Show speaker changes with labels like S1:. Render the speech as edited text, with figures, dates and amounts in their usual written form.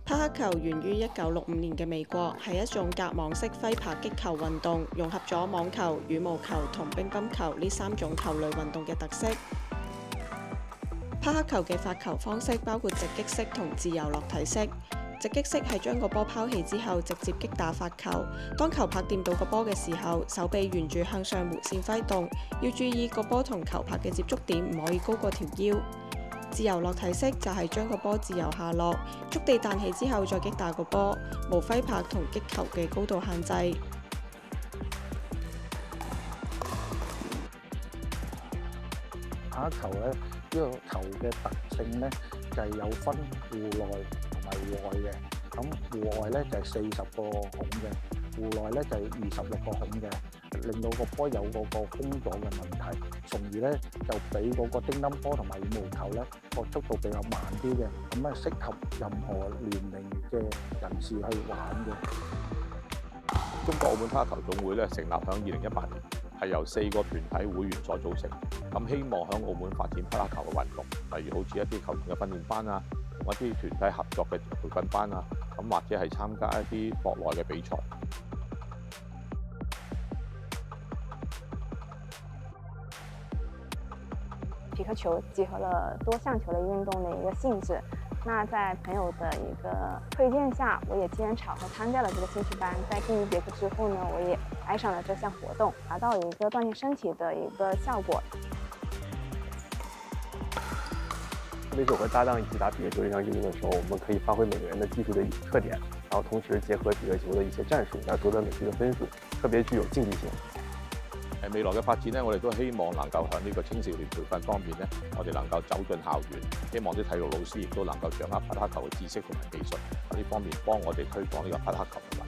S1: 匹克球源於1965年嘅美國，係一種隔網式揮拍擊球運動，融合咗網球、羽毛球同乒乓球呢3種球類運動嘅特色。匹克球嘅發球方式包括直擊式同自由落體式。直擊式係將個波拋棄之後直接擊打發球，當球拍掂到個波嘅時候，手臂沿住向上弧線揮動，要注意個波同球拍嘅接觸點唔可以高過條腰。自由落體式就係將個波自由下落，觸地彈起之後再擊打個波，無揮拍同擊球嘅高度限制。
S2: 匹克球咧，呢個球嘅特性咧就係有分戶內同埋戶外嘅。咁戶外咧就係40個孔嘅，戶內咧就係26個孔嘅，令到個波有嗰個空咗嘅問題，從而咧就比嗰個乒乓波同埋羽毛球咧個速度比較慢啲嘅，咁啊適合任何年齡嘅人士去玩嘅。
S3: 中國澳門匹克球總會咧成立響2018年，係由4個團體會員所組成。咁希望響澳門發展匹克球嘅運動，例如好似一啲球員嘅訓練班啊，同一啲團體合作嘅培訓班啊，咁或者係參加一啲國內嘅比賽。
S4: 匹克球結合了多項球類運動的一個性質。那在朋友的一個推薦下，我也機緣巧合參加了這個興趣班。在第1節課之後呢，我也愛上了這項活動，達到一個鍛鍊身體的一個效果。
S5: 特別是我和搭檔一起打匹克球這項運動的時候，我們可以發揮每個人的技術的特點，然後同時結合匹克球的一些戰術，來奪得美麗的分數，特別具有競技性。
S3: 未來嘅發展咧，我哋都希望能夠喺呢個青少年培訓方面咧，我哋能夠走進校園，希望啲體育老師亦都能夠掌握匹克球嘅知識同埋技術，喺呢方面幫我哋推廣呢個匹克球。